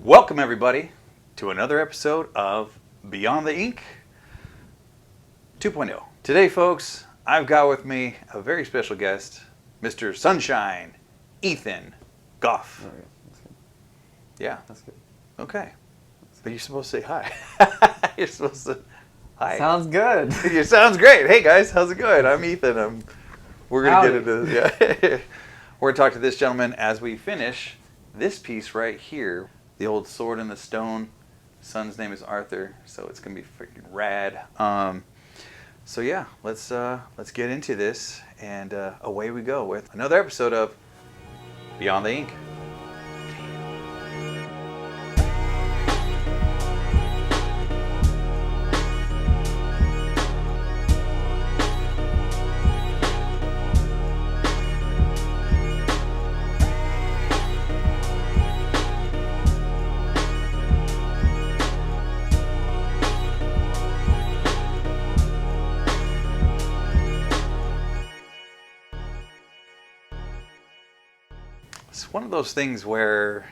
Welcome, everybody, to another episode of Beyond the Ink 2.0. Today, folks, I've got with me a very special guest, Mr. Sunshine, Ethan Goff. Oh, yeah. That's good. Yeah. That's good. Okay. But you're supposed to say hi. You're supposed to... Hi. Sounds good. It sounds great. Hey, guys. How's it going? I'm Ethan. We're going to get into this. Yeah. We're going to talk to this gentleman as we finish this piece right here. The old sword in the stone. Son's name is Arthur, so it's gonna be freaking rad. So yeah, let's get into this, and away we go with another episode of Beyond the Ink. It's one of those things where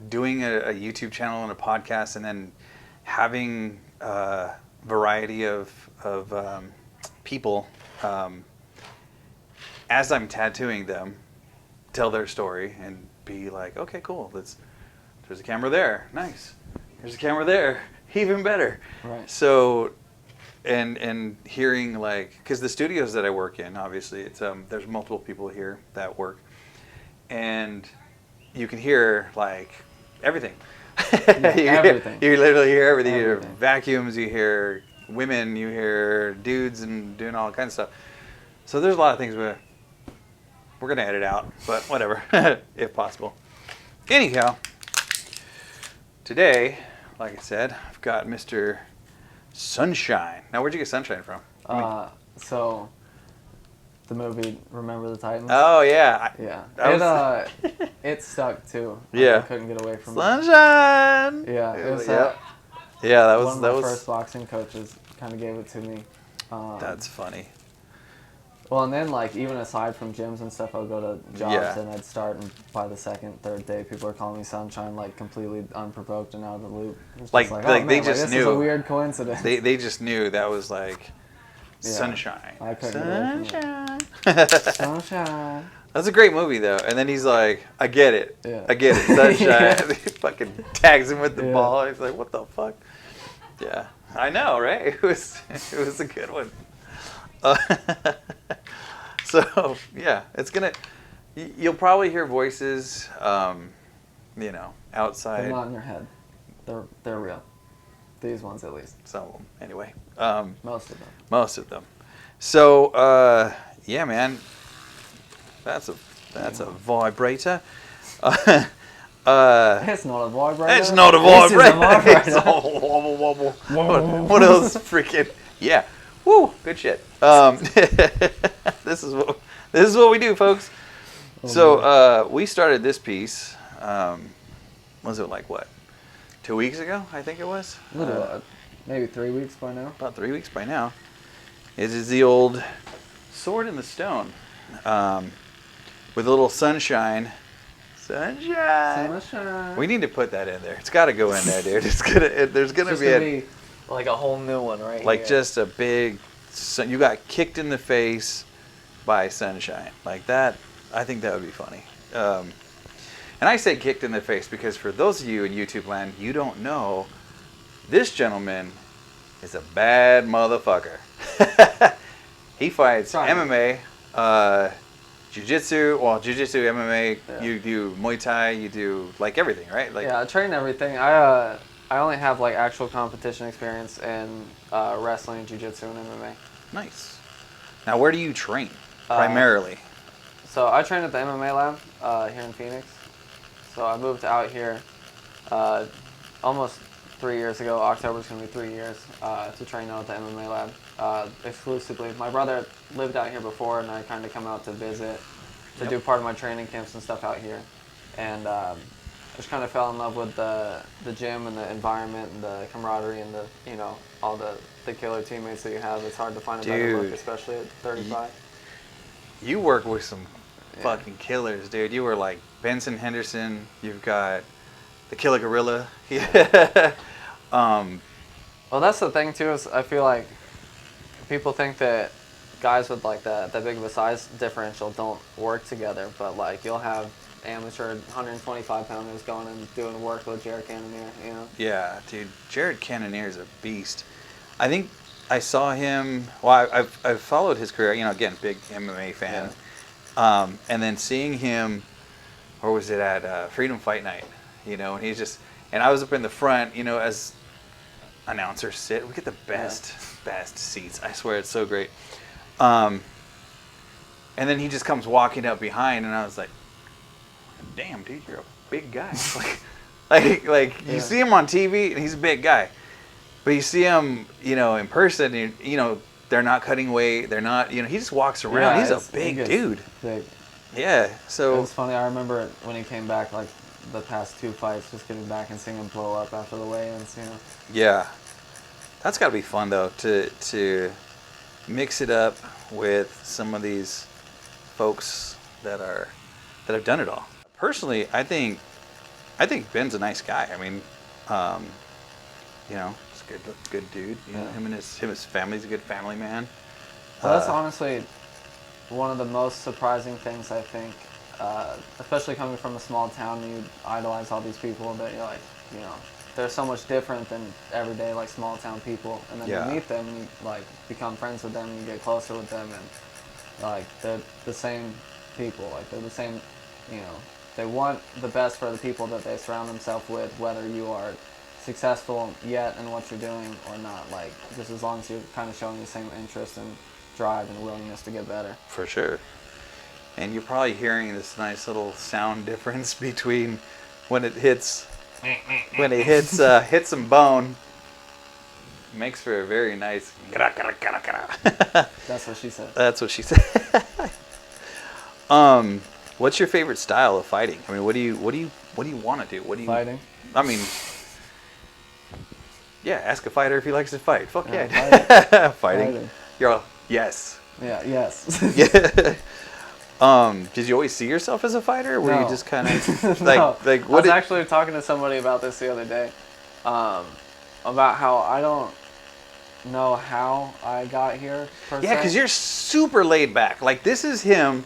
doing a YouTube channel and a podcast, and then having a variety of people, as I'm tattooing them, tell their story and be like, okay, cool. There's a camera there, nice. There's a camera there, even better. Right. So, and hearing because the studios that I work in, obviously, it's there's multiple people here that work. And you can hear everything. Everything. You literally hear everything. You Everything. hear vacuums, you hear women, you hear dudes and doing all kinds of stuff. So there's a lot of things we're going to edit out, but whatever, if possible. Anyhow, today, like I said, I've got Mr. Sunshine. Now, where'd you get Sunshine from? So the movie Remember the Titans? Oh, yeah. Yeah. It stuck too. Yeah. I couldn't get away from Sunshine. it. Yeah. It was Yeah, that was one of my first boxing coaches kind of gave it to me. That's funny. Well, and then even aside from gyms and stuff, I would go to jobs Yeah. and I'd start, and by the second, third day, people are calling me Sunshine, completely unprovoked and out of the loop. It's Like, just they oh, man, just this knew. is a weird coincidence. They just knew that was Yeah. Sunshine. I couldn't get away from Sunshine. Sunshine. That's a great movie though. And then he's like, I get it. Yeah. I get it. Sunshine. Yeah. He fucking tags him with the Yeah. ball. He's like, what the fuck? Yeah. I know, right? It was a good one. So yeah, it's gonna. You'll probably hear voices, outside. They're not in your head. They're real. These ones, at least. Some of them, anyway. Most of them. Most of them. So yeah, man, that's a vibrator. It's not a vibrator. It's not a This is vibrator. It's vibrator. all wobble wobble. What else? Freaking yeah. Woo. Good shit. This is what we do, folks. So we started this piece. Was it 2 weeks ago? I think it was. Maybe 3 weeks by now. About 3 weeks by now. It is the old sword in the stone, with a little sunshine. Sunshine. We need to put that in there. It's got to go in there, dude. There's gonna be a whole new one, right? here. Just a big. You got kicked in the face by sunshine like that. I think that would be funny. And I say kicked in the face because for those of you in YouTube land, you don't know, this gentleman is a bad motherfucker. He fights MMA, jiu-jitsu, MMA, Yeah. you do Muay Thai, you do everything, right? Yeah, I train everything. I only have actual competition experience in wrestling, jiu-jitsu, and MMA. Nice. Now, where do you train primarily? So I train at the MMA lab here in Phoenix. So I moved out here almost 3 years ago. October's going to be 3 years to train out at the MMA lab exclusively. My brother lived out here before, and I kind of come out to visit to do part of my training camps and stuff out here. And just kind of fell in love with the gym and the environment and the camaraderie and all the killer teammates that you have. It's hard to find a better look, especially at 35. You work with some fucking killers, dude. You were like Benson Henderson. You've got the killer gorilla. Yeah. Well, that's the thing too. Is I feel like people think that guys with like that big of a size differential don't work together, but like you'll have amateur 125 pounders going and doing work with Jared Cannonier, you know? Yeah, dude, Jared Cannonier is a beast. I think I saw him. Well, I've followed his career. You know, again, big MMA fan. Yeah. And then seeing him, or was it at Freedom Fight Night? You know, and he's just, and I was up in the front. You know, as announcers sit, we get the best seats. I swear, it's so great. And then he just comes walking up behind, and I was like, "Damn, dude, you're a big guy." like you see him on TV, and he's a big guy. But you see him, you know, in person, you know, they're not cutting weight. They're not, you know, he just walks around. Yeah, he's a big dude. Big. Yeah, so. It's funny. I remember when he came back, like, the past 2 fights, just getting back and seeing him blow up after the weigh-ins, you know? Yeah. That's got to be fun, though, to mix it up with some of these folks that have done it all. Personally, I think Ben's a nice guy. I mean, you know, good dude. You know, him and his family's a good family man. Well, that's honestly one of the most surprising things, I think, especially coming from a small town. You idolize all these people that you're like, you know, they're so much different than everyday like small town people, and then you meet them and you like become friends with them and you get closer with them, and like they're the same people. Like they're the same, you know. They want the best for the people that they surround themselves with, whether you are successful yet in what you're doing or not. Like, just as long as you're kind of showing the same interest and drive and willingness to get better. For sure. And you're probably hearing this nice little sound difference between when it hits hits some bone. Makes for a very nice. That's what she said. That's what she said. What's your favorite style of fighting? I mean, what do you want to do? What do you fighting? I mean, yeah. Ask a fighter if he likes to fight. Fuck yeah. Fighting. You're all yes. Yeah. Yes. Yeah. Did you always see yourself as a fighter, or were you just kind of like no. like what? I was actually talking to somebody about this the other day, about how I don't know how I got here. Yeah, because you're super laid back. Like this is him.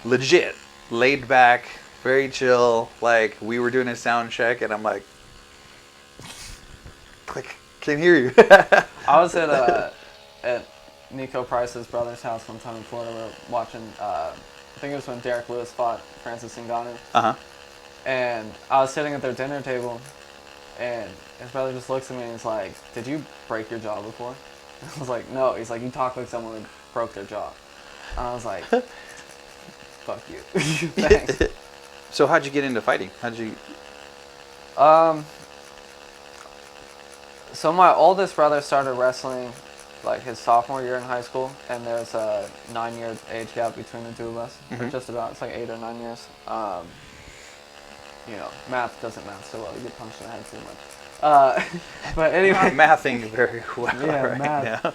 Legit laid back, very chill. Like we were doing a sound check, and I'm like, can't hear you. I was at Nico Price's brother's house one time in Florida. We were watching. I think it was when Derek Lewis fought Francis Ngannou. And I was sitting at their dinner table, and his brother just looks at me and he's like, "Did you break your jaw before?" I was like, "No." He's like, "You talk like someone who broke their jaw." And I was like, fuck you. Thanks. So how'd you get into fighting? How'd you? So my oldest brother started wrestling like his sophomore year in high school, and there's a 9-year age gap between the two of us. Or just about. It's like 8 or 9 years. You know, math doesn't math so well. You get punched in the head too much. But anyway. I'm not mathing very well right math.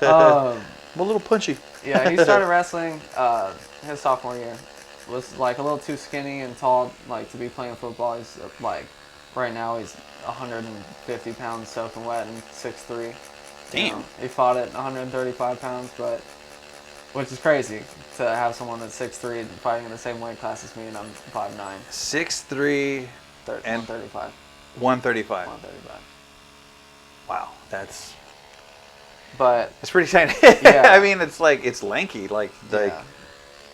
now. I'm a little punchy. Yeah, he started wrestling his sophomore year. Was like a little too skinny and tall like to be playing football. He's like right now he's 150 pounds soaking wet and 6'3". Damn. You know, he fought at 135 pounds, but which is crazy to have someone that's 6'3" fighting in the same weight class as me, and I'm 5'9". 6'3" and 135. 135. 135. Wow, that's pretty tiny. Yeah. I mean, it's like it's lanky, like yeah.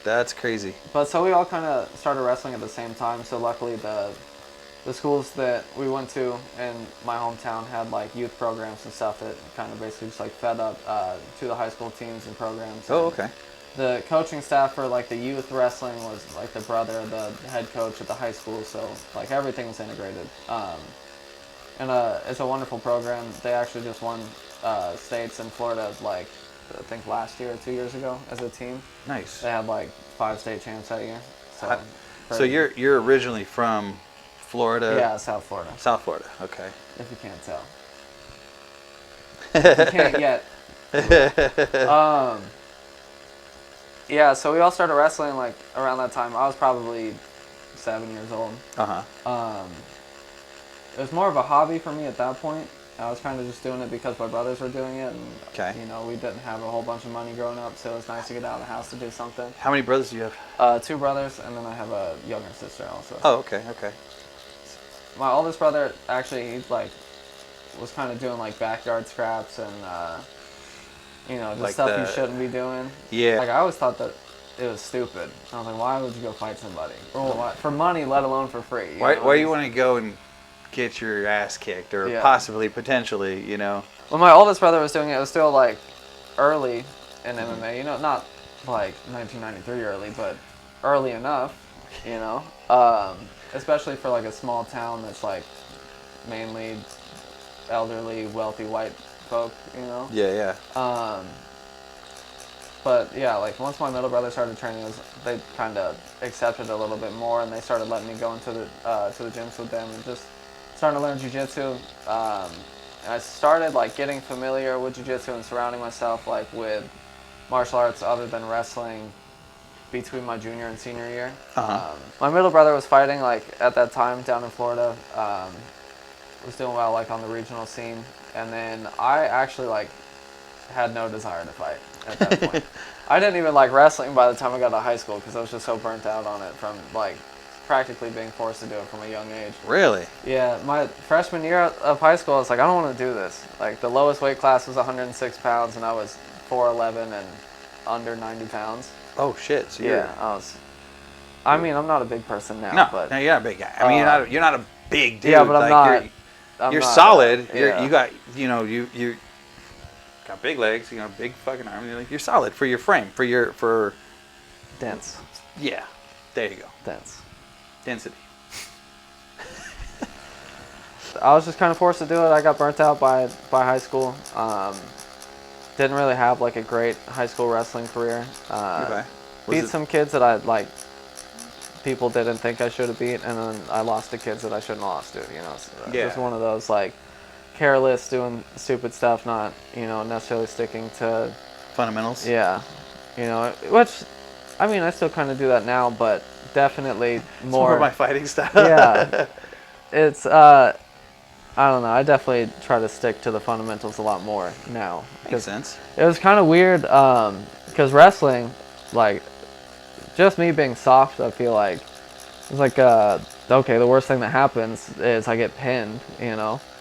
That's crazy. But so we all kind of started wrestling at the same time. So luckily the schools that we went to in my hometown had like youth programs and stuff that kind of basically just like fed up to the high school teams and programs. Oh, okay. The coaching staff for like the youth wrestling was like the brother of the head coach at the high school. So like everything was integrated. And it's a wonderful program. They actually just won states in Florida like I think last year or 2 years ago as a team. Nice. They had like 5 state champs that year. So you're originally from Florida? Yeah, South Florida. South Florida, okay. If you can't tell. If you can't yet. Yeah, so we all started wrestling like around that time. I was probably 7 years old. it was more of a hobby for me at that point. I was kind of just doing it because my brothers were doing it, and Okay. you know, we didn't have a whole bunch of money growing up, so it was nice to get out of the house to do something. How many brothers do you have? 2 brothers, and then I have a younger sister also. Oh, okay, okay. My oldest brother actually, he like was kind of doing like backyard scraps and you know, just Like stuff you shouldn't be doing. Yeah. Like I always thought that it was stupid. I was like, why would you go fight somebody for money, let alone for free? Why you want to go and get your ass kicked, or possibly, potentially, you know? When my oldest brother was doing it, it was still like early in MMA. You know, not like 1993 early, but early enough. You know, especially for like a small town that's like mainly elderly, wealthy white folk. You know. Yeah, yeah. But yeah, like once my middle brother started training, they kind of accepted it a little bit more, and they started letting me go into the gyms with them and just starting to learn jiu-jitsu. And I started like getting familiar with jiu-jitsu and surrounding myself like with martial arts other than wrestling between my junior and senior year. My middle brother was fighting like at that time down in Florida. Was doing well like on the regional scene, and then I actually like had no desire to fight at that point. I didn't even like wrestling by the time I got to high school because I was just so burnt out on it from like practically being forced to do it from a young age. Really? Yeah, my freshman year of high school, I was like, I don't want to do this. Like the lowest weight class was 106 pounds, and I was 4'11" and under 90 pounds. Oh shit! So yeah, I was. I mean, I'm not a big person now. No, you're not a big guy. I mean, you're not a big dude. Yeah, but I'm like, not. You're not, solid. Yeah. You got, you know, you got big legs. You know, big fucking arms. You're solid for your frame. For dense. Yeah, there you go. Dense. Density. I was just kind of forced to do it. I got burnt out by high school. Didn't really have like a great high school wrestling career. Okay. Beat some kids that I like. People didn't think I should have beat, and then I lost to kids that I shouldn't have lost to. You know, so just one of those like careless, doing stupid stuff, not necessarily sticking to fundamentals. Yeah, which I mean I still kind of do that now, but definitely more my fighting style. Yeah, it's I don't know. I definitely try to stick to the fundamentals a lot more now. Makes sense. It was kind of weird because wrestling, like, just me being soft, I feel like it's like okay, the worst thing that happens is I get pinned.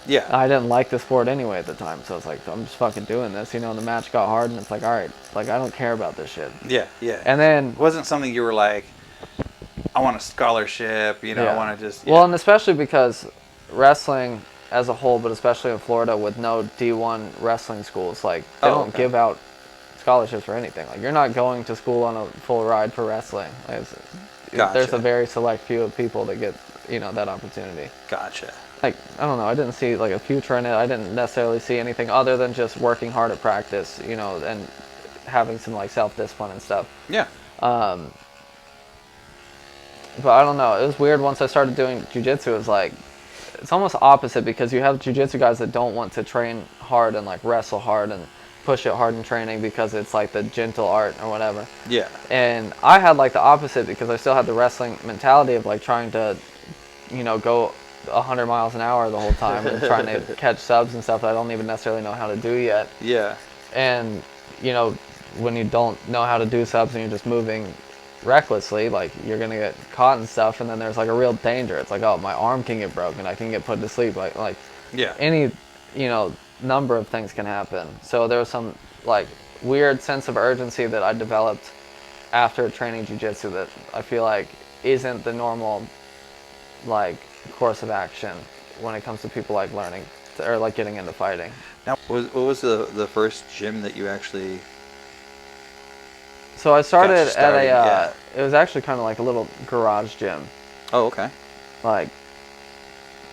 Yeah. I didn't like the sport anyway at the time, so it's like I'm just fucking doing this. And the match got hard, and it's like, all right, like I don't care about this shit. Yeah, yeah. And then it wasn't something you were like, I want a scholarship. I want to just. Yeah. Well, and especially because wrestling as a whole, but especially in Florida with no D1 wrestling schools, like they don't give out scholarships or anything. Like you're not going to school on a full ride for wrestling. Like, Gotcha. There's a very select few of people that get that opportunity. Gotcha. Like I don't know, I didn't see like a future in it. I didn't necessarily see anything other than just working hard at practice, and having some like self-discipline and stuff. Yeah. But I don't know. It was weird once I started doing jiu-jitsu. It was like, it's almost opposite because you have jiu-jitsu guys that don't want to train hard and like wrestle hard and push it hard in training because it's like the gentle art or whatever. Yeah. And I had like the opposite because I still had the wrestling mentality of like trying to, go 100 miles an hour the whole time and trying to catch subs and stuff that I don't even necessarily know how to do yet. Yeah. And, when you don't know how to do subs and you're just moving recklessly, like you're gonna get caught and stuff, and then there's like a real danger. It's like, oh, my arm can get broken, I can get put to sleep, like yeah, any number of things can happen. So there was some like weird sense of urgency that I developed after training jiu-jitsu that I feel like isn't the normal like course of action when it comes to people like learning or like getting into fighting. Now, what was the first gym that you actually? So I started at a, it was actually kind of like a little garage gym. Oh, okay. Like,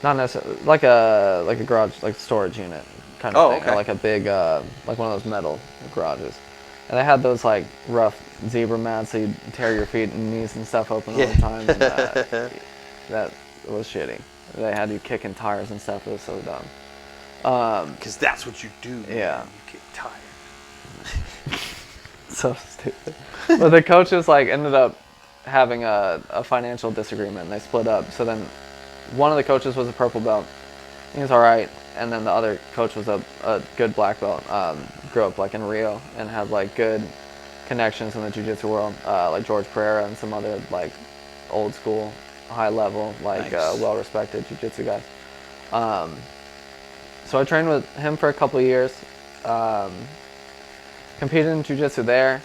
not necessarily, like a garage, like storage unit kind of thing. Okay. Or like a big, like one of those metal garages. And they had those like rough zebra mats so you'd tear your feet and knees and stuff open all the time. And, that was shitty. They had you kicking tires and stuff. It was so dumb. Because that's what you do. Yeah. Man. You kick tires. So stupid. But the coaches like ended up having a financial disagreement and they split up. So then one of the coaches was a purple belt He was all right. And then the other coach was a good black belt. Grew up like in Rio and had like good connections in the jiu-jitsu world, like George Pereira and some other like old school, high level, like Nice. well respected jiu-jitsu guys. So I trained with him for a couple of years. Competed in jiu-jitsu there,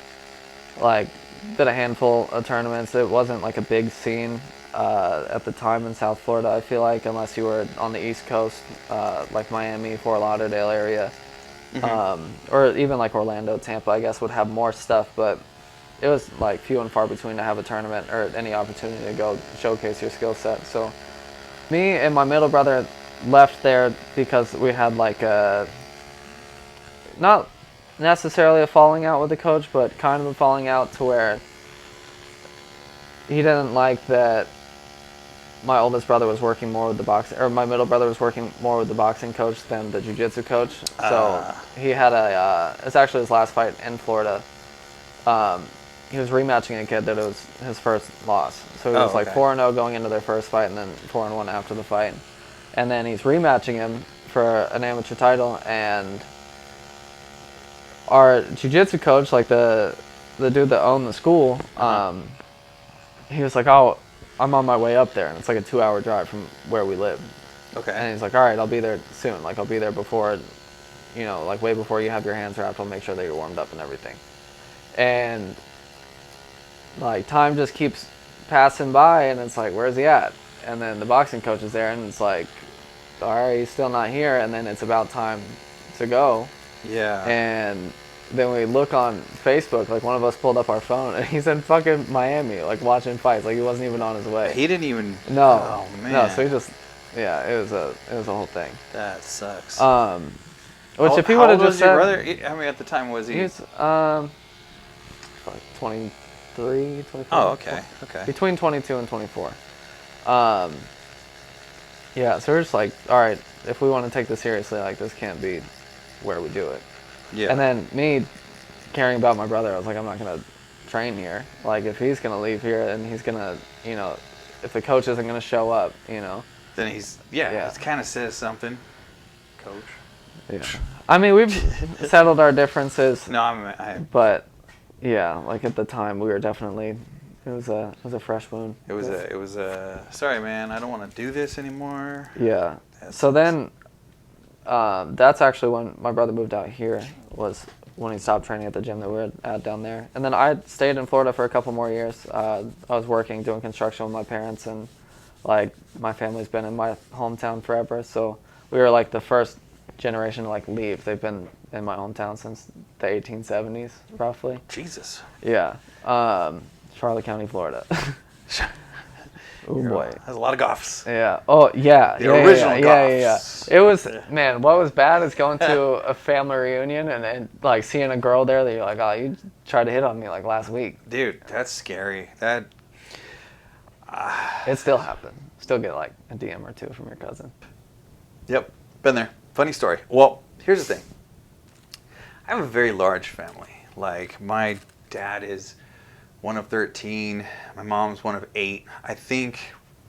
like did a handful of tournaments. It wasn't like a big scene at the time in South Florida, I feel like, unless you were on the East Coast, like Miami, Fort Lauderdale area, or even like Orlando, Tampa, I guess, would have more stuff, but it was like few and far between to have a tournament or any opportunity to go showcase your skill set. So me and my middle brother left there because we had like a, not necessarily a falling out with the coach, but kind of a falling out to where he didn't like that my oldest brother was working more with the boxing, or my middle brother was working more with the boxing coach than the jiu-jitsu coach. So he had it's actually his last fight in Florida. He was rematching a kid that it was his first loss. So he was like 4-0 going into their first fight and then 4-1 after the fight. And then he's rematching him for an amateur title, and our jiu-jitsu coach, like the dude that owned the school, he was like, "Oh, I'm on my way up there," and it's like a 2-hour drive from where we live. Okay. And he's like, "All right, I'll be there soon. Like, I'll be there before, like way before you have your hands wrapped. I'll make sure that you're warmed up and everything." And like time just keeps passing by, and it's like, "Where's he at?" And then the boxing coach is there, and it's like, "All right, he's still not here." And then it's about time to go. Yeah. And then we look on Facebook, like one of us pulled up our phone, and he's in fucking Miami, like watching fights, like he wasn't even on his way. He didn't even. No. Oh man. No. So he just, yeah, it was a whole thing. That sucks. Which if he would have just said, your brother? I mean, at the time was he? He was like 23, 24. Oh, okay. Okay. Between 22 and 24. Yeah. So we're just like, all right, if we want to take this seriously, like this can't be where we do it. Yeah. And then me caring about my brother, I was like, I'm not going to train here. Like, if he's going to leave here and he's going to, if the coach isn't going to show up, Then he's, it kind of says something, coach. Yeah. I mean, we've settled our differences. No, But, yeah, like at the time, we were definitely, it was a fresh wound. It was a, sorry, man, I don't want to do this anymore. Yeah. So then, that's actually when my brother moved out here, was when he stopped training at the gym that we were at down there. And then I stayed in Florida for a couple more years. I was working, doing construction with my parents, and like my family's been in my hometown forever. So we were like the first generation to like leave. They've been in my hometown since the 1870s, roughly. Jesus. Yeah. Charlotte County, Florida. Oh boy, has a lot of Goffs. Yeah. Oh yeah. The original Goffs. Yeah. It was, man. What was bad is going to a family reunion and then like seeing a girl there that you're like, oh, you tried to hit on me like last week. Dude, that's scary. It still happens. Still get like a DM or two from your cousin. Yep, been there. Funny story. Well, here's the thing. I have a very large family. Like my dad is one of 13. My mom's one of 8. I think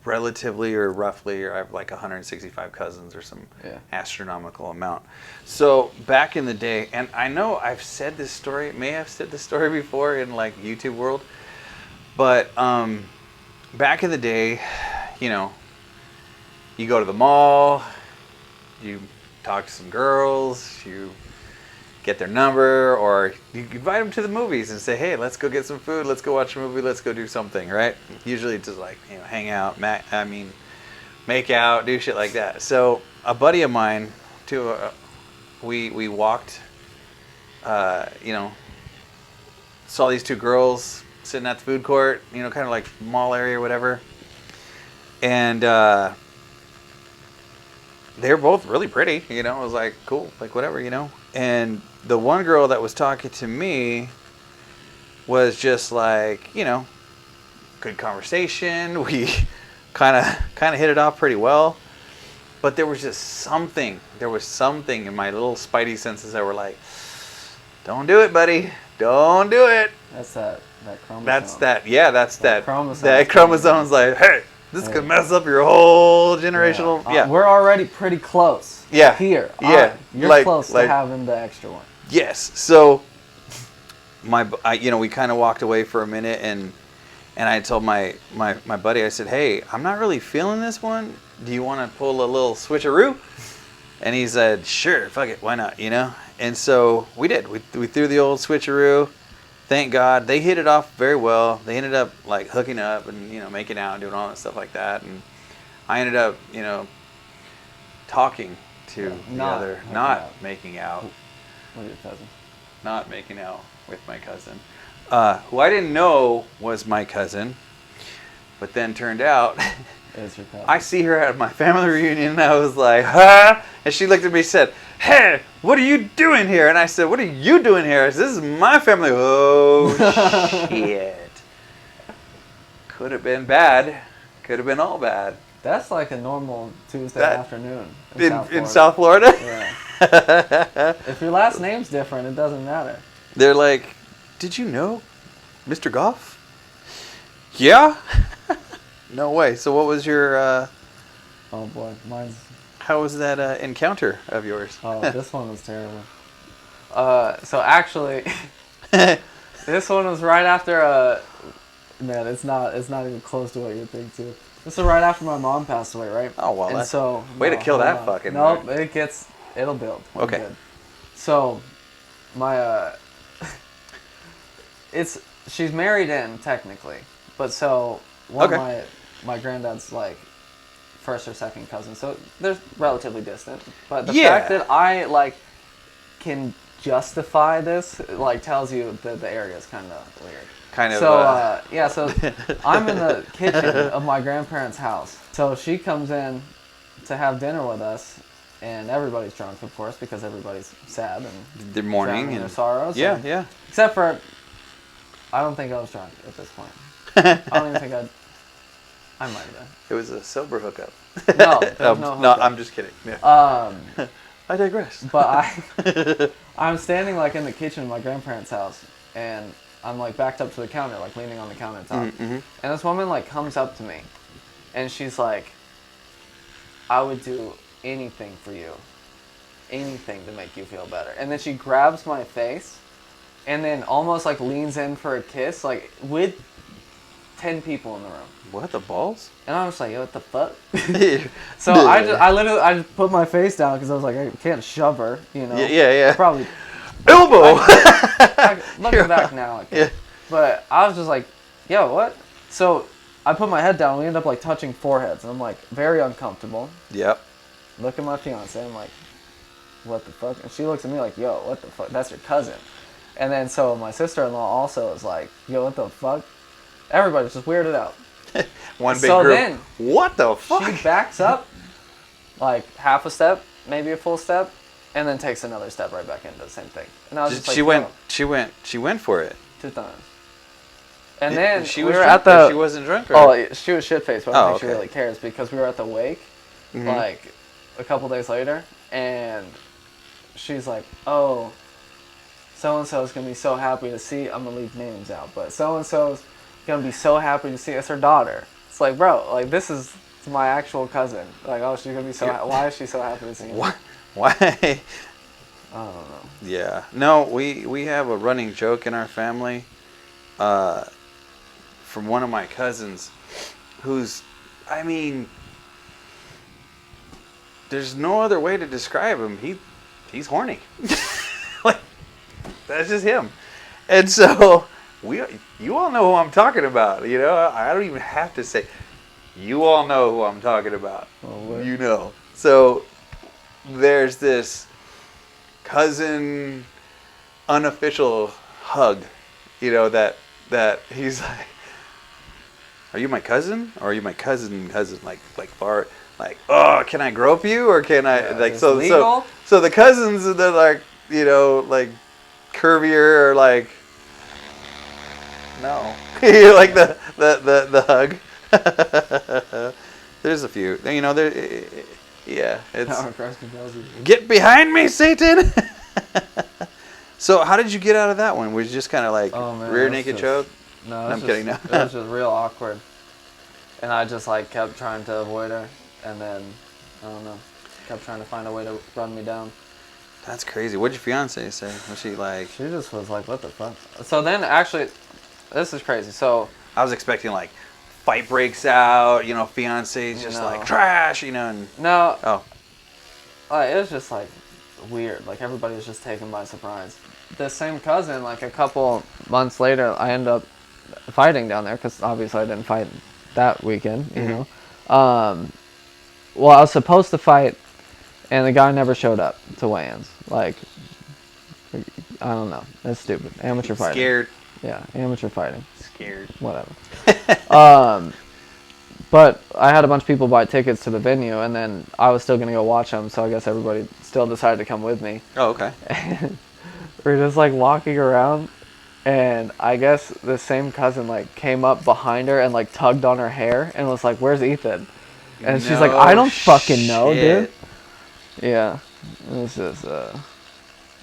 relatively or roughly, I have like 165 cousins or some astronomical amount. So back in the day, and I know I've said this story, may have said this story before in like YouTube world, but back in the day, you go to the mall, you talk to some girls, you get their number, or you invite them to the movies and say, hey, let's go get some food, let's go watch a movie, let's go do something, right? Usually it's just like, hang out, make out, do shit like that. So a buddy of mine, we walked, saw these 2 girls sitting at the food court, kind of like mall area or whatever. And they were both really pretty, it was like, cool, like whatever, And the one girl that was talking to me was just like, good conversation. We kind of hit it off pretty well. But there was something in my little spidey senses that were like, don't do it, buddy. Don't do it. That's that chromosome. That's that chromosome. Chromosome. That chromosome's like, hey, This could mess up your whole generational. Yeah. We're already pretty close. Yeah. Here. Yeah. You're close to having the extra one. Yes. So, we kind of walked away for a minute, and I told my buddy, I said, hey, I'm not really feeling this one. Do you want to pull a little switcheroo? And he said, sure, fuck it, why not, And so we did. We threw the old switcheroo. Thank God. They hit it off very well. They ended up, like, hooking up and, making out and doing all that stuff like that. And I ended up, talking to the other, not making out. With your cousin. Not making out with my cousin. Who I didn't know was my cousin. But then turned out... I see her at my family reunion, and I was like, huh? And she looked at me and said, hey, what are you doing here? And I said, what are you doing here? I said, this is my family. Oh, shit. Could have been bad. Could have been all bad. That's like a normal Tuesday afternoon in South Florida? Yeah. If your last name's different, it doesn't matter. They're like, did you know Mr. Goff? Yeah? No way. So what was your... oh, boy. Mine's... How was that encounter of yours? Oh, this one was terrible. So actually, this one was right after... man, it's not even close to what you think, too. This was right after my mom passed away, right? Oh, well, and so... Way to kill that fucking... Nope, it'll build. Okay. Good. So, my... she's married in, technically. But so, one of my granddad's, like, first or second cousin. So, they're relatively distant. But the fact that I, like, can justify this, like, tells you that the area is kind of weird. So I'm in the kitchen of my grandparents' house. So she comes in to have dinner with us, and everybody's drunk, of course, because everybody's sad and they're mourning and their sorrows. Yeah. Except for, I don't think I was drunk at this point. I don't even think I might have been. It was a sober hookup. No, there was no hookup. No, I'm just kidding. Yeah. I digress. But I'm standing, like, in the kitchen of my grandparents' house, and I'm, like, backed up to the counter, like, leaning on the countertop. Mm-hmm. And this woman, like, comes up to me, and she's like, I would do anything for you. Anything to make you feel better. And then she grabs my face, and then almost, like, leans in for a kiss, like, with 10 people in the room. What, the balls? And I was like, yo, what the fuck? So I just put my face down because I was like, I can't shove her, Yeah. Probably. Elbow! Looking back now, I can't. But I was just like, yo, what? So I put my head down. We end up, like, touching foreheads. And I'm, like, very uncomfortable. Yep. Look at my fiance. I'm like, what the fuck? And she looks at me like, yo, what the fuck? That's your cousin. And then so my sister-in-law also is like, yo, what the fuck? Everybody's just weirded out. One big group. Then, what the fuck? She backs up, like, half a step, maybe a full step, and then takes another step right back into the same thing. And I was just like, she went for it. 2 times. And then she was at the... She wasn't drunk? Or? Oh, she was shit-faced, but I don't think she really cares, because we were at the wake, like, a couple days later, and she's like, oh, so-and-so's going to be so happy to see... I'm going to leave names out, but so-and-so's going to be so happy to see us, her daughter. It's like, bro, like, this is my actual cousin. Like, oh, she's going to be so why is she so happy to see me? Why? I don't know. Yeah. No, we have a running joke in our family from one of my cousins who's, I mean, there's no other way to describe him. He's horny. Like, that's just him. And so... You all know who I'm talking about, I don't even have to say. You all know who I'm talking about. Oh, you know. So there's this cousin unofficial hug, that he's like, are you my cousin? Or are you my cousin, like far, like, oh, can I grope you? Or can I, like, so the cousins, they're like, like curvier or like, no. You like the hug. There's a few. It's get behind me, Satan. So how did you get out of that one? Was you just kind of like rear naked choke? No, I'm kidding. No. It was just real awkward. and I just like kept trying to avoid her, and then I don't know, kept trying to find a way to run me down. That's crazy. What'd your fiance say? Was she like? She just was like, "What the fuck?" So then, actually, this is crazy. So I was expecting like fight breaks out. You know, fiance's just like trash. You know, and no. Oh. It was just like weird. Like everybody was just taken by surprise. The same cousin, like a couple months later, I ended up fighting down there because obviously I didn't fight that weekend. You know. Well, I was supposed to fight, and the guy never showed up to weigh-ins. Like, I don't know. That's stupid. Amateur fighting. Scared. Yeah, amateur fighting. Scared. Whatever. But I had a bunch of people buy tickets to the venue, and then I was still going to go watch them, so I guess everybody still decided to come with me. Oh, okay. And we're just, like, walking around, and I guess the same cousin, like, came up behind her and, like, tugged on her hair and was like, "Where's Ethan?" And she's like, "I don't fucking know, dude." Yeah. It was just, it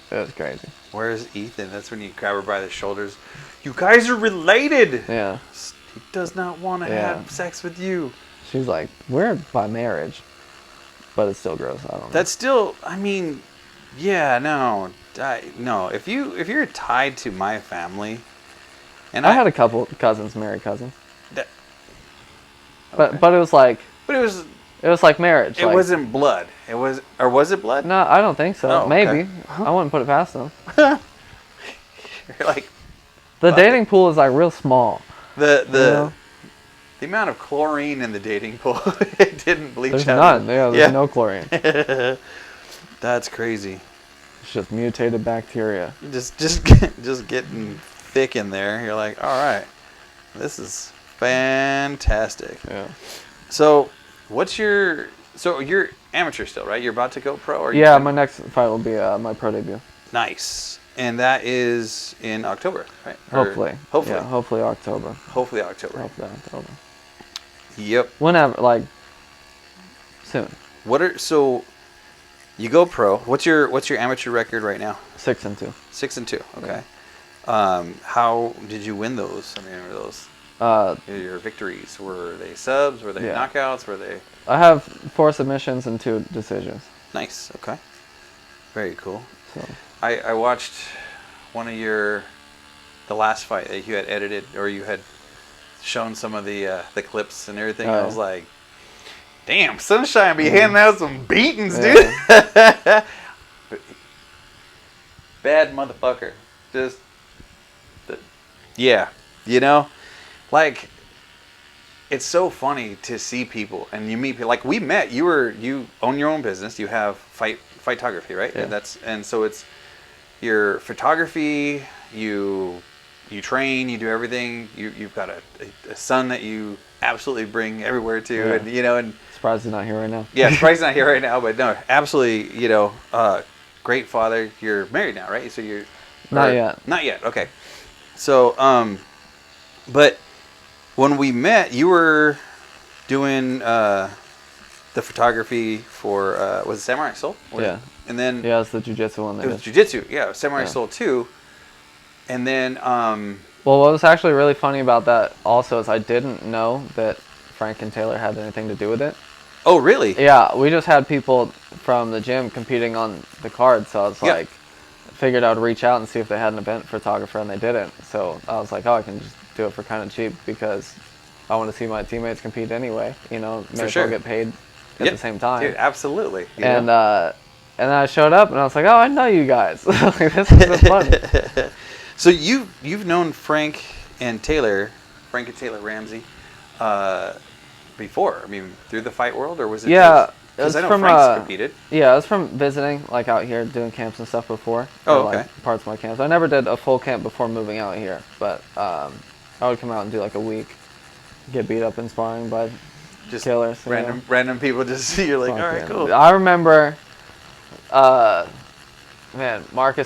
was crazy. Where's Ethan? That's when you grab her by the shoulders. You guys are related. Yeah. He does not want to have sex with you. She's like, "We're by marriage," but it's still gross. I don't know. That's still. I mean, yeah, no, no. If you're tied to my family, and I had a couple cousins, married cousins. That, okay. But it was like. But it was like marriage. It wasn't blood. It was, or was it blood? No, I don't think so. Oh, maybe. okay. I wouldn't put it past them. You're like. The dating pool is like real small. The amount of chlorine in the dating pool, it didn't bleach there's out. None. Yeah, there's no chlorine. That's crazy. It's just mutated bacteria. Just getting thick in there. You're like, all right, this is fantastic. Yeah. So, you're amateur still, right? You're about to go pro, or yeah? My next fight will be my pro debut. Nice. And that is in October, right? Hopefully. Hopefully. Yeah, hopefully October. Hopefully October. Yep. Whenever, like, soon. So you go pro. What's your amateur record right now? 6-2. 6-2. Okay. Yeah. How did you win those? I mean, were those your victories? Were they subs? Were they knockouts? Were they? I have 4 submissions and 2 decisions. Nice. Okay. Very cool. So. I watched one of the last fight that you had edited, or you had shown some of the clips and everything. I was like, damn, Sunshine be handing out some beatings, dude. Bad motherfucker. Just, you know, like, it's so funny to see people, and you meet people. Like, we met. You own your own business. You have Fightography, right? Yeah. And so it's your photography. You train. You do everything. You've got a son that you absolutely bring everywhere to, and and surprised he's not here right now. Yeah, surprised he's not here right now, but no, absolutely, great father. You're married now, right? So you're not yet. Not yet. Okay. So but when we met, you were doing the photography for was it Samurai Soul? Yeah. And then it's the jiu-jitsu one. It was jiu-jitsu. Yeah, Samurai Soul 2. And then well, what was actually really funny about that also is I didn't know that Frank and Taylor had anything to do with it. Oh, really? Yeah, we just had people from the gym competing on the card, so I was like, figured I would reach out and see if they had an event photographer, and they didn't. So I was like, I can just do it for kind of cheap because I want to see my teammates compete anyway. May as well get paid at the same time. Dude, absolutely. And then I showed up, and I was like, oh, I know you guys. This is fun. So you've known Frank and Taylor Ramsey, before? I mean, through the fight world, or was it? Yeah, because I know Frank's competed. Yeah, I was from visiting, like out here doing camps and stuff before. Oh, okay. Like, parts of my camps. I never did a full camp before moving out here, but I would come out and do like a week, get beat up in sparring by just killers. Random people. Just you're like, all right, cool. I remember, Marcus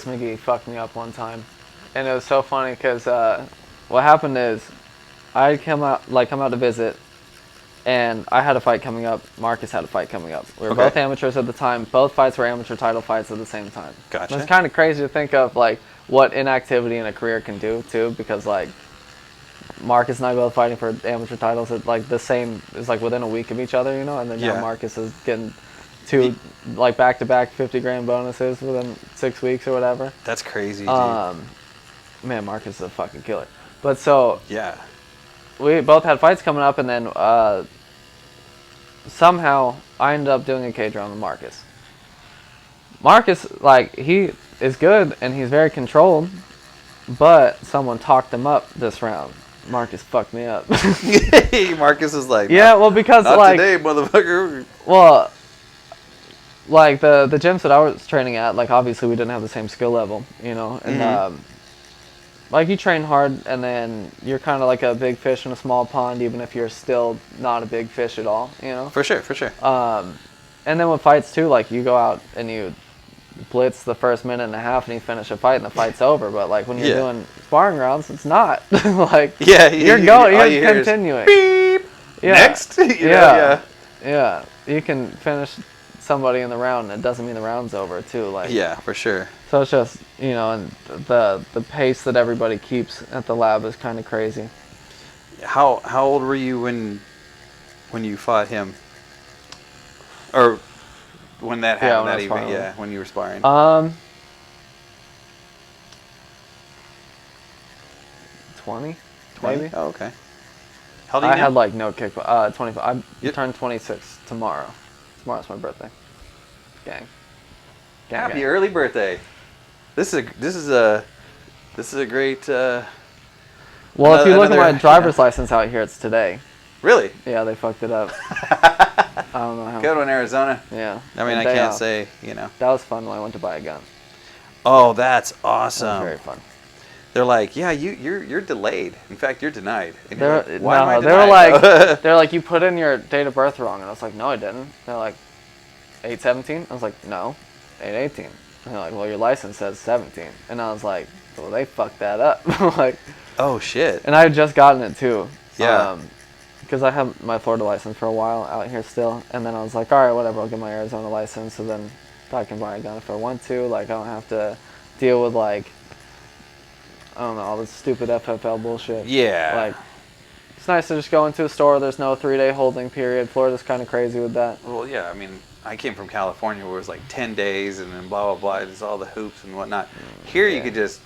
McGee fucked me up one time, and it was so funny because what happened is I come out to visit, and I had a fight coming up. Marcus had a fight coming up. We were both amateurs at the time. Both fights were amateur title fights at the same time. Gotcha. It's kind of crazy to think of like what inactivity in a career can do too, because like Marcus and I both fighting for amateur titles at like the same, is like within a week of each other, you know, and then now Marcus is getting two like back-to-back 50 grand bonuses within 6 weeks or whatever. That's crazy, dude. Man, Marcus is a fucking killer. But so yeah, we both had fights coming up, and then somehow I ended up doing a cage round with Marcus. Marcus, like, he is good and he's very controlled, but someone talked him up this round. Marcus fucked me up. Marcus is like, yeah, well, because not like today, motherfucker. Well, like the gyms that I was training at, like obviously we didn't have the same skill level, you know, and like you train hard, and then you're kind of like a big fish in a small pond, even if you're still not a big fish at all, you know. For sure. And then with fights too, like you go out and you blitz the first minute and a half, and you finish a fight, and the fight's over. But like when you're doing sparring rounds, it's not. Like you're continuing. Beep. Yeah. Next. Yeah. You can finish somebody in the round, and it doesn't mean the round's over too. Like for sure. So it's just, you know, and the pace that everybody keeps at the lab is kind of crazy. How old were you when you fought him? Or when that happened, that evening, when you were sparring? 20? Maybe? Oh, okay. How old are you I now? had like no kick. 25. I turned 26 tomorrow. Tomorrow's my birthday. Gang. Happy early birthday. This is a great. Well, if you look at my driver's license out here, it's today. Really? Yeah, they fucked it up. I don't know how. Good one, Arizona. Yeah. I mean, I can't say, you know. That was fun when I went to buy a gun. Oh, that's awesome. That was very fun. They're like, Yeah, you're delayed. In fact, you're denied. And They're, you're like, why am I they were denied? like, you put in your date of birth wrong, and I was like, no, I didn't. They're like, 8/17. I was like, no, 8/18. And they're like, well, your license says 17. And I was like, well, they fucked that up. Like, oh shit. and I had just gotten it too. Yeah. Because I had my Florida license for a while out here still, and then I was like, all right, whatever, I'll get my Arizona license, so then I can buy a gun if I want to. Like, I don't have to deal with like, I don't know, all this stupid FFL bullshit. Yeah. Like, it's nice to just go into a store. There's no 3-day holding period. Florida's kind of crazy with that. Well, yeah. I mean, I came from California where it was like 10 days and then blah blah blah. It's all the hoops and whatnot. Here you could just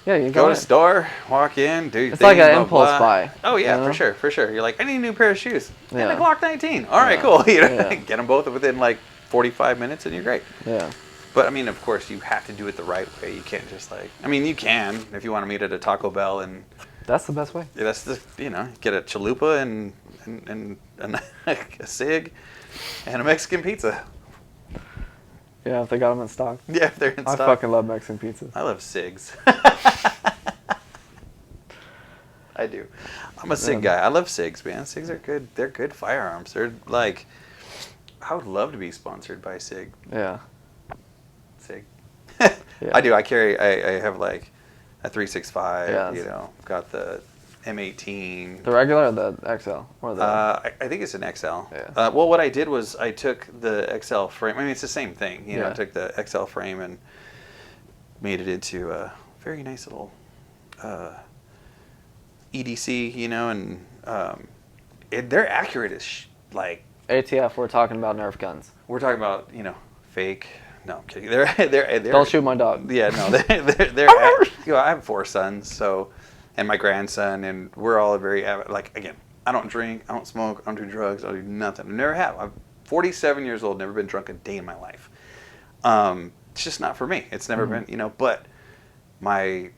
you go to the store, walk in, do your It's thing, like an blah, impulse blah. buy. Oh yeah, you know? for sure. You're like, I need a new pair of shoes. And Yeah. a Glock 19. All right, cool. You know, Yeah. get them both within like 45 minutes, and you're great. Yeah. But I mean, of course, you have to do it the right way. You can't just like. I mean, you can if you want to meet at a Taco Bell and. That's the best way. That's the get a chalupa and a cig, and a Mexican pizza. Yeah, if they got them in stock. Yeah, if they're in I stock. fucking love Mexican pizzas. I love cigs. I do. I'm a cig guy. I love cigs, man. Cigs are good. They're good firearms. They're like, I would love to be sponsored by Sig. Yeah. Sig. Yeah. I do. I have like a 365. Yeah, you know, got the M18. The regular or the XL? Or the I think it's an XL. Yeah. Well, what I did was I took the XL frame. I mean, it's the same thing. You know, I took the XL frame and made it into a very nice little EDC. You know, and they're accurate as like. ATF, we're talking about Nerf guns. We're talking about fake. No, I'm kidding. They're Don't shoot my dog. Yeah, no, they're I have 4 sons, and my grandson, and we're all very avid. Like, again, I don't drink, I don't smoke, I don't do drugs, I don't do nothing. I never have. I'm 47 years old, never been drunk a day in my life. It's just not for me. It's never been, but my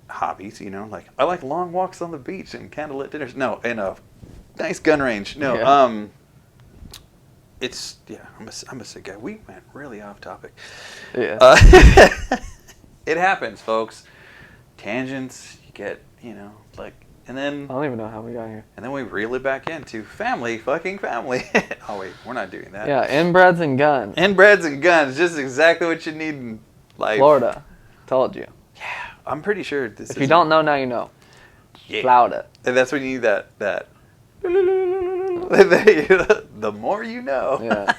hobbies, like I like long walks on the beach and candlelit dinners. No, and a nice gun range. No, Yeah. I'm a sick guy. We went really off topic. Yeah. It happens, folks. Tangents, you get, and then I don't even know how we got here. and then we reel it back into fucking family. Oh wait, we're not doing that. Yeah, inbreds and guns. Inbreds and guns, just exactly what you need in life. Florida. Told you. Yeah, I'm pretty sure this. If you don't know, now you know. yeah. Florida. And that's when you need that. The more you know. Yeah.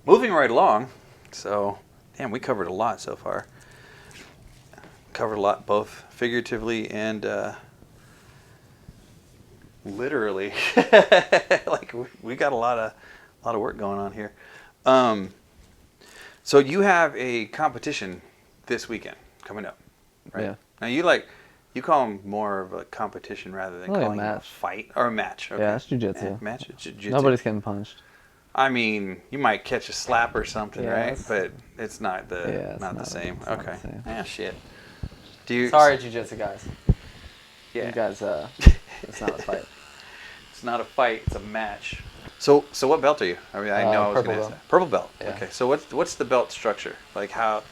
Moving right along. So, damn, we covered a lot so far. Covered a lot, both figuratively and Literally. Like we got a lot of work going on here. So you have a competition this weekend coming up, right? Yeah. Now you call them more of a competition rather than Like a calling it a match. fight or a match. Okay. Yeah, it's jiu-jitsu. Yeah, match. It's jiu-jitsu. Nobody's getting punched. I mean, you might catch a slap or something, Yeah, right? But it's not the it's not the same. it's not Okay. the same. Yeah, shit. Do you? Sorry, jiu-jitsu guys. Yeah. You guys, it's not a fight. It's not a fight. It's a match. So what belt are you? I mean, I know I was purple going to ask belt. that. Purple belt. Yeah. Okay. So what's the belt structure? Like how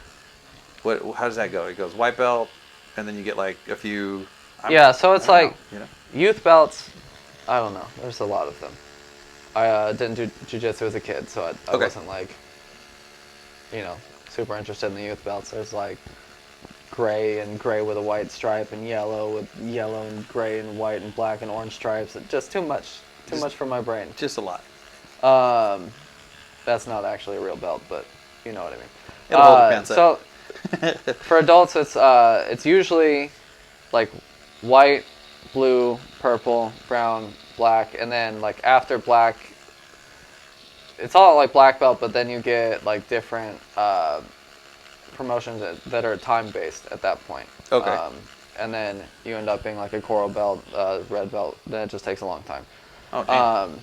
does that go? It goes white belt, and then you get like a few. Yeah. So it's like know. youth belts. I don't know. There's a lot of them. I didn't do jiu-jitsu as a kid, so I wasn't like, super interested in the youth belts. There's like gray with a white stripe, and yellow with yellow and gray and white and black and orange stripes. Just too much for my brain. Just a lot. That's not actually a real belt, but you know what I mean. It'll hold the pants up. So for adults, it's usually like white, blue, purple, brown, black, and then like after black, it's all like black belt, but then you get like different promotions that are time based at that point. Okay. And then you end up being like a coral belt, red belt. Then it just takes a long time. Oh, damn.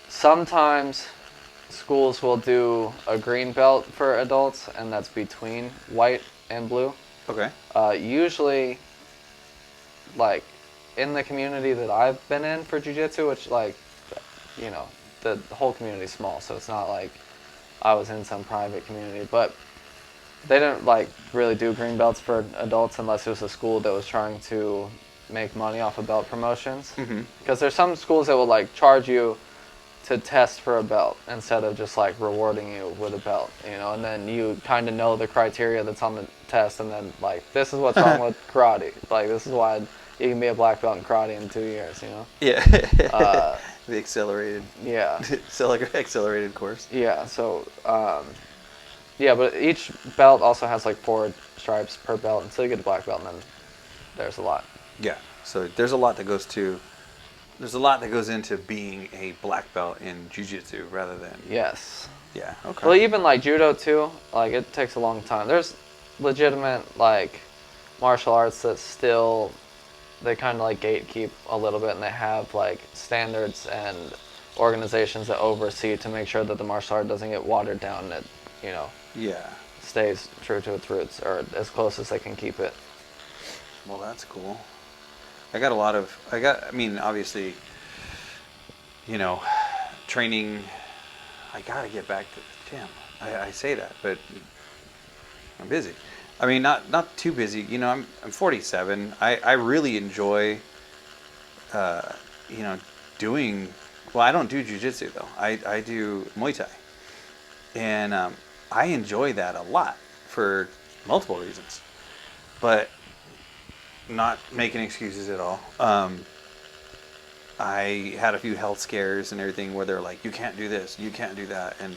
Sometimes schools will do a green belt for adults, and that's between white and blue. Okay. Usually, like, in the community that I've been in for jiu-jitsu, which, like, the whole community is small, so it's not like I was in some private community, but they didn't, like, really do green belts for adults unless it was a school that was trying to make money off of belt promotions. Mm-hmm. Because there's some schools that will, like, charge you to test for a belt instead of just like rewarding you with a belt, and then you kind of know the criteria that's on the test, and then like this is what's wrong with karate, like this is why you can be a black belt in karate in 2 years, Yeah. The accelerated. Yeah. Accelerated course. Yeah. So but each belt also has like 4 stripes per belt until you get a black belt, and then there's a lot. Yeah. So there's a lot that goes into being a black belt in jiu-jitsu rather than... Yes. Yeah, okay. Well, even like judo too, like it takes a long time. There's legitimate like martial arts that still, they kind of like gatekeep a little bit, and they have like standards and organizations that oversee to make sure that the martial art doesn't get watered down, and Yeah. stays true to its roots, or as close as they can keep it. Well, that's cool. Obviously, training, I gotta get back to, I say that, but I'm busy. I mean, not too busy, I'm 47. I really enjoy, doing, well, I don't do jiu-jitsu though. I do Muay Thai. And I enjoy that a lot for multiple reasons. But not making excuses at all. I had a few health scares and everything where they're like, you can't do this, you can't do that, and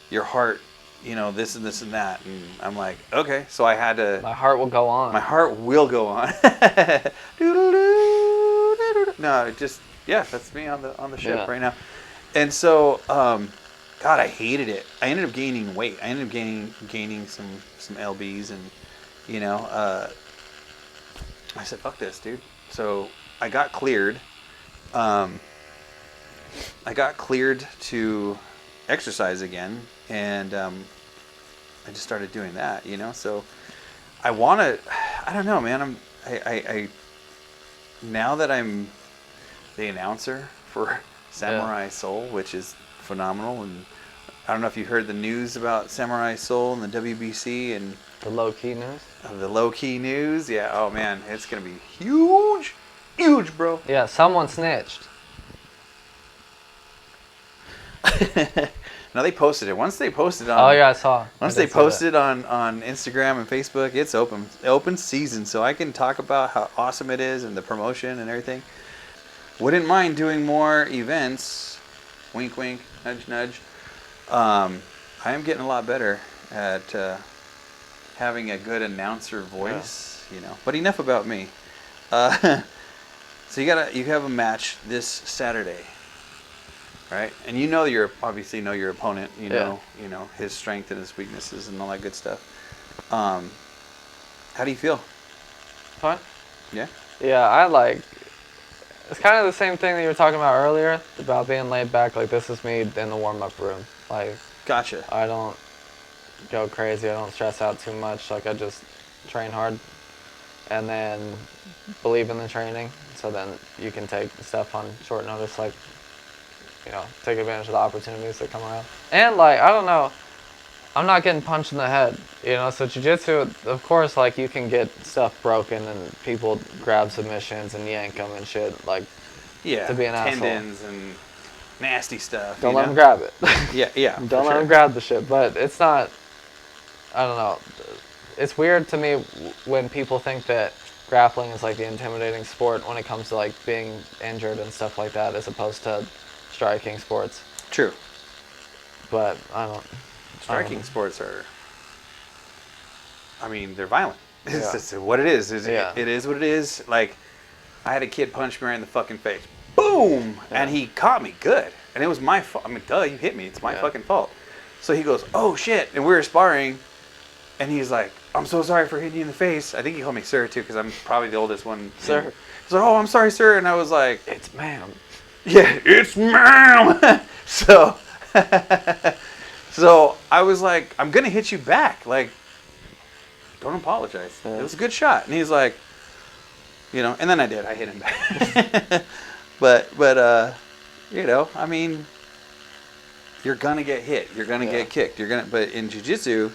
your heart, this and this and that, and I'm like, okay, so I had to. My heart will go on. My heart will go on. No, that's me on the ship right now, and so, God, I hated it. I ended up gaining weight. I ended up gaining some lbs, and I said, fuck this, dude. So I got cleared. I got cleared to exercise again, and I just started doing that, So I want to. I don't know, man. I now that I'm the announcer for Samurai Soul, which is phenomenal, and I don't know if you heard the news about Samurai Soul and the WBC and the low-key news. The low-key news, yeah. Oh man, it's gonna be huge, bro. Yeah, someone snitched. No, they posted it. Once they posted on. Oh yeah, I saw. Once they posted on Instagram and Facebook, it's open season, so I can talk about how awesome it is and the promotion and everything. Wouldn't mind doing more events. Wink, wink, nudge, nudge. I am getting a lot better at having a good announcer voice, But enough about me. So you have a match this Saturday, right? And you obviously know your opponent. You know his strength and his weaknesses and all that good stuff. How do you feel? Fine. Yeah. Yeah, it's kind of the same thing that you were talking about earlier about being laid back. Like, this is me in the warm-up room. Like, Gotcha. I don't go crazy. I don't stress out too much. Like, I just train hard and then believe in the training. So then you can take stuff on short notice, like, take advantage of the opportunities that come around. And, like, I don't know, I'm not getting punched in the head, so jiu-jitsu, of course, like, you can get stuff broken and people grab submissions and yank them and shit, like, to be an asshole. Tendons and nasty stuff. Don't let them grab it. Yeah. Don't let them grab the shit, but it's not, I don't know, it's weird to me when people think that grappling is, like, the intimidating sport when it comes to, like, being injured and stuff like that, as opposed to striking sports. True. But I don't. Striking sports are, they're violent. It's Yeah. just what it is. It is what it is. Like, I had a kid punch me right in the fucking face. Boom! Yeah. And he caught me good. And it was my fault. Duh, you hit me. It's my fucking fault. So he goes, oh, shit. And we were sparring. And he's like, I'm so sorry for hitting you in the face. I think he called me sir, too, because I'm probably the oldest one. Sir. He's like, oh, I'm sorry, sir. And I was like, It's ma'am. yeah, it's ma'am. So I was like, I'm going to hit you back. Like, don't apologize. Yeah. It was a good shot. And he's like, and then I did. I hit him back. but you're going to get hit. You're going to get kicked. But in jiu-jitsu,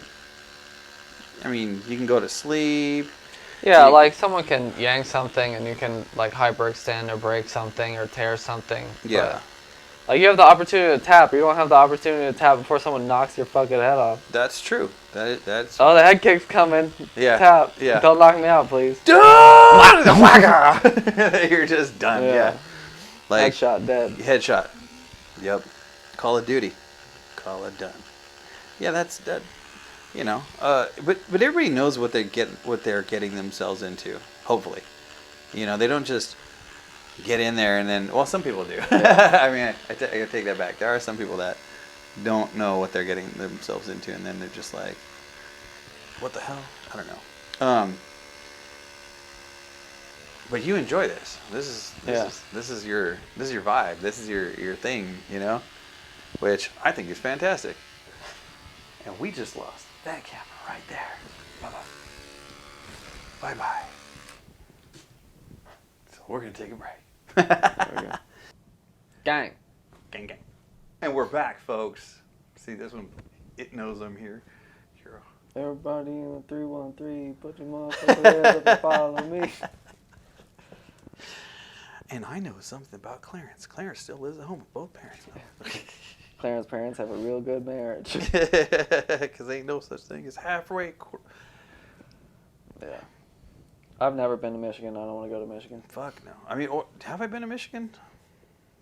you can go to sleep. Yeah, like, someone can yank something and you can, like, hyperextend or break something or tear something. Yeah. But, like, you have the opportunity to tap. You don't have the opportunity to tap before someone knocks your fucking head off. That's true. That's. Oh, the head kick's coming. Yeah. Tap. Yeah. Don't knock me out, please. You're just done. Yeah. Like, headshot, dead. Headshot. Yep. Call of Duty. Call it done. Yeah, that's that. But everybody knows what they're getting themselves into. Hopefully, they don't just get in there and then. Well, some people do. I gotta take that back. There are some people that don't know what they're getting themselves into, and then they're just like, "What the hell?" I don't know. But you enjoy this. This is your vibe. This is your thing. Which I think is fantastic. And we just lost that camera right there. Bye-bye. So we're going to take a break. There we go. Gang. Gang, gang. And we're back, folks. See, this one, it knows I'm here. Everybody in the 313, put your motherfucking heads up and follow me. And I know something about Clarence. Clarence still lives at home with both parents. Clarence's parents have a real good marriage. Because ain't no such thing as halfway. Yeah. I've never been to Michigan. I don't want to go to Michigan. Fuck no. Have I been to Michigan?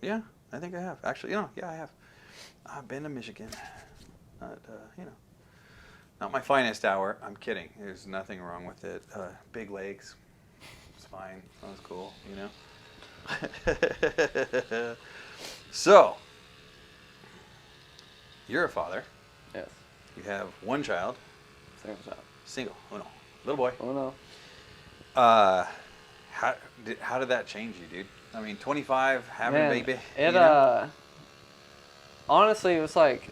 Yeah, I think I have. Actually, yeah, I have. I've been to Michigan. Not my finest hour. I'm kidding. There's nothing wrong with it. Big lakes. It's fine. That was cool, So, you're a father. Yes. You have one child. Single child. Single. Oh no. Little boy. Oh no. How did that change you, dude? 25, having a baby. Honestly, it was like,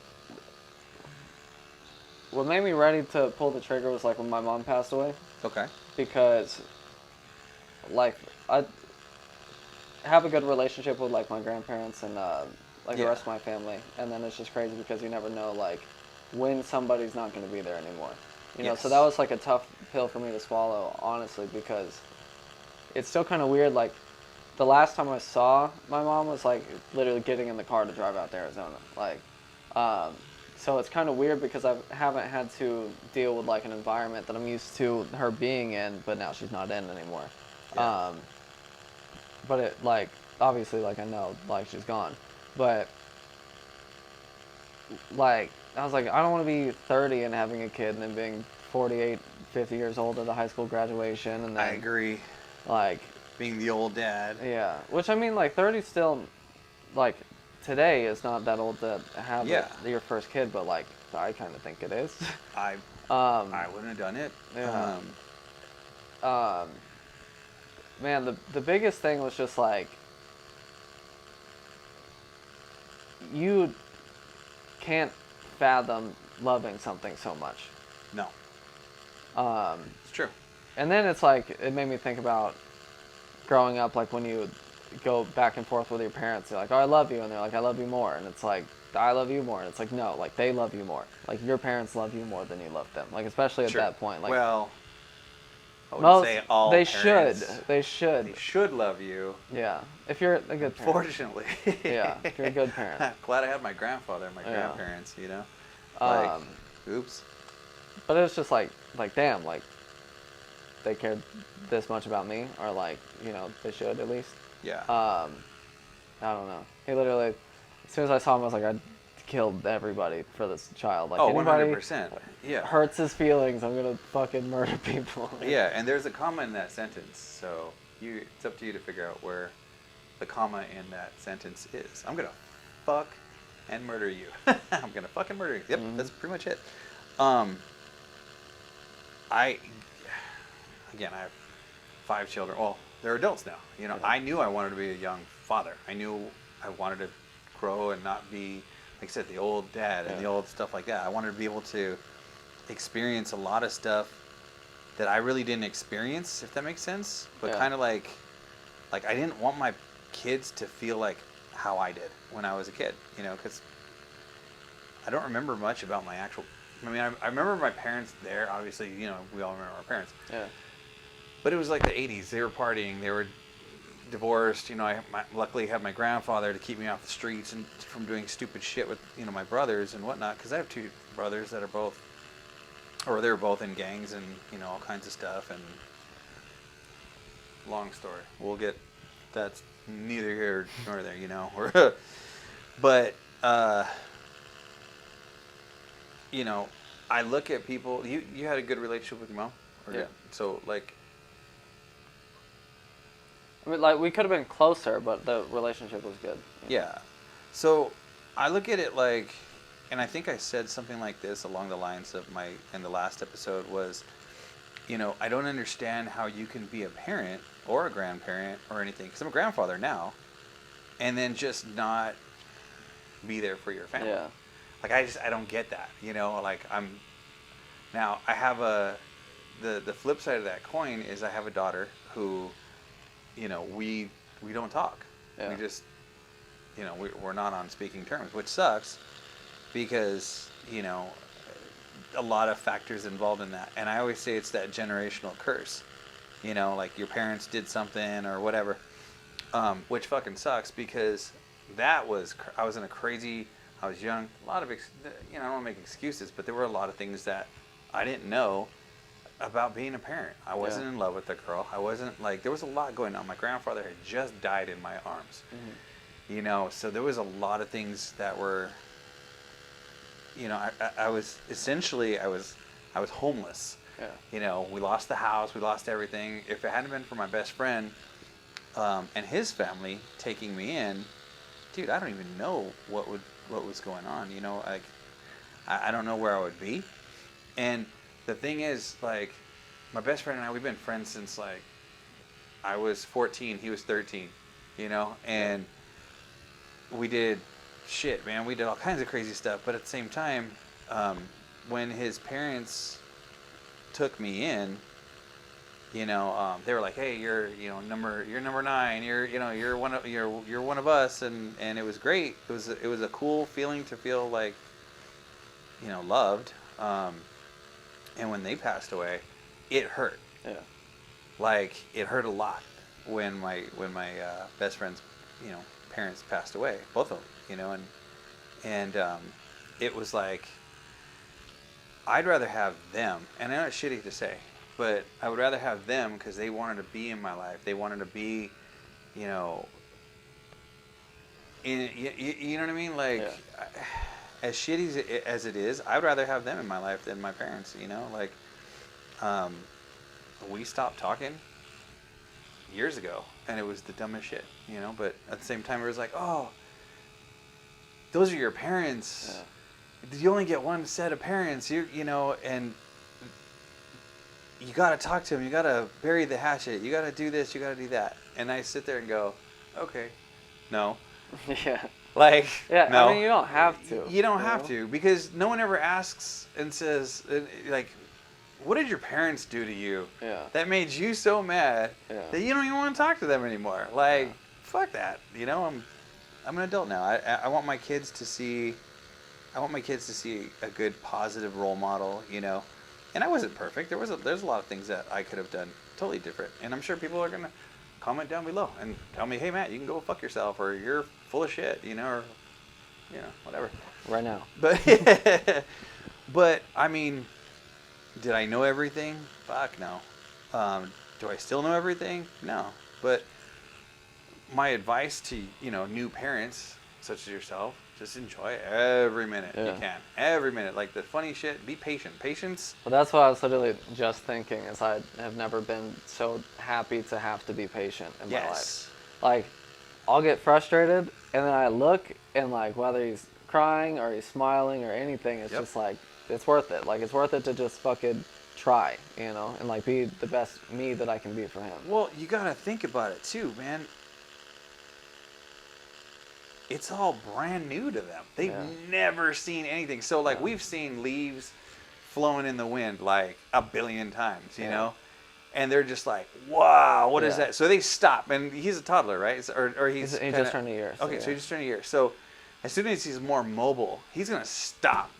what made me ready to pull the trigger was like when my mom passed away. Okay. Because, like, I have a good relationship with like my grandparents and the rest of my family, and then it's just crazy because you never know like when somebody's not going to be there anymore. So that was like a tough pill for me to swallow, honestly, because it's still kind of weird. Like, the last time I saw my mom was like literally getting in the car to drive out to Arizona. Like, so it's kind of weird because I haven't had to deal with like an environment that I'm used to her being in, but now she's not in anymore. Yeah. But it, like, obviously, like, I know, like, she's gone. But, like, I was like, I don't want to be 30 and having a kid and then being 48, 50 years old at the high school graduation. And then, I agree. Like, being the old dad. Yeah, which I mean, like 30 still, like today is not that old to have your first kid, but like I kind of think it is. I wouldn't have done it. Yeah. Man, the biggest thing was just like you can't fathom loving something so much. No. It's true. And then it's like it made me think about growing up, like when you would go back and forth with your parents. You're like, "Oh, I love you," and they're like, "I love you more," and it's like, "I love you more," and it's like, no, like they love you more. Like your parents love you more than you love them. Like especially at that point. Like, well, I wouldn't say all they parents. They should. They should love you. Yeah, if you're a good parent. Fortunately. Yeah, if you're a good parent. I'm glad I had my grandfather and my grandparents. You know. Like, oops. But it's just like damn, like they cared this much about me, or like, you know, they should at least. Yeah. I don't know. He literally, as soon as I saw him, I was like, I killed everybody for this child. Like, anybody 100%. Yeah. hurts his feelings, I'm gonna fucking murder people. Yeah, and there's a comma in that sentence, so it's up to you to figure out where the comma in that sentence is. I'm gonna fuck and murder you. I'm gonna fucking murder you. Yep, that's pretty much it. I have 5 children. Well, they're adults now. You know, I knew I wanted to be a young father. I knew I wanted to grow and not be, like I said, the old dad and the old stuff like that. I wanted to be able to experience a lot of stuff that I really didn't experience, if that makes sense. But kind of like I didn't want my kids to feel like how I did when I was a kid, you know, because I don't remember much about my actual. I mean, I remember my parents there. Obviously, you know, we all remember our parents. Yeah. But it was like the 80s. They were partying. They were divorced. You know, I luckily had my grandfather to keep me off the streets and from doing stupid shit with, you know, my brothers and whatnot. Because I have 2 brothers that are both, or they were both in gangs and, you know, all kinds of stuff. And long story. We'll get, that's neither here nor there, you know. But, you know, I look at people. You had a good relationship with your mom? Yeah. So, like, I mean, like, we could have been closer, but the relationship was good. Yeah. So, I look at it like, and I think I said something like this along the lines of in the last episode was, you know, I don't understand how you can be a parent or a grandparent or anything, because I'm a grandfather now, and then just not be there for your family. Yeah. Like, I don't get that, you know, like now I have the flip side of that coin is I have a daughter who, you know, we don't talk. Yeah. We just, you know, we're not on speaking terms, which sucks because, you know, a lot of factors involved in that. And I always say it's that generational curse, you know, like your parents did something or whatever, which fucking sucks because I was in a crazy, I was young, a lot of, you know, I don't want to make excuses, but there were a lot of things that I didn't know about being a parent. I wasn't in love with the girl. I wasn't like, there was a lot going on. My grandfather had just died in my arms, you know, so there was a lot of things that were, you know, I was essentially, I was homeless. Yeah. You know, we lost the house, we lost everything. If it hadn't been for my best friend and his family taking me in, dude, I don't even know what was going on. You know, like I don't know where I would be. And the thing is, like, my best friend and I, we've been friends since like I was 14, he was 13. You know, and we did shit, man. We did all kinds of crazy stuff. But at the same time, when his parents took me in, you know, they were like, "Hey, you're number 9. You're one of us," and it was great. It was a cool feeling to feel like, you know, loved. And when they passed away, it hurt. Yeah. Like it hurt a lot when my best friend's, you know, parents passed away, both of them, you know, and it was like I'd rather have them, and I know it's shitty to say, but I would rather have them because they wanted to be in my life. They wanted to be, you know, you know what I mean? Like, as shitty as it is, I'd rather have them in my life than my parents, you know? Like, we stopped talking years ago, and it was the dumbest shit, you know. But at the same time, it was like, oh, those are your parents. Yeah. You only get one set of parents, you know, and you got to talk to them. You got to bury the hatchet. You got to do this. You got to do that. And I sit there and go, okay, no. Yeah. Like, yeah, no. I mean, you don't have to. You don't have to, because no one ever asks and says, like, what did your parents do to you that made you so mad that you don't even want to talk to them anymore? Like, fuck that. You know, I'm an adult now. I want my kids to see, a good positive role model, you know. And I wasn't perfect. There's a lot of things that I could have done totally different. And I'm sure people are going to comment down below and tell me, hey, Matt, you can go fuck yourself, or you're full of shit, you know, or, you know, whatever. Right now. But I mean, did I know everything? Fuck no. Do I still know everything? No. But my advice to, you know, new parents, such as yourself, just enjoy every minute you can. Every minute. Like the funny shit, be patient. Patience. Well, that's what I was literally just thinking, is I have never been so happy to have to be patient in my life. Like, I'll get frustrated, and then I look, and like, whether he's crying or he's smiling or anything, it's just like, it's worth it. Like, it's worth it to just fucking try, you know, and like be the best me that I can be for him. Well, you gotta think about it too, man. It's all brand new to them. They've never seen anything. So, like, we've seen leaves flowing in the wind like a billion times, you know? And they're just like, wow, what is that? So they stop. And he's a toddler, right? Or he just turned a year. So okay, so he just turned a year. So as soon as he's more mobile, he's going to stop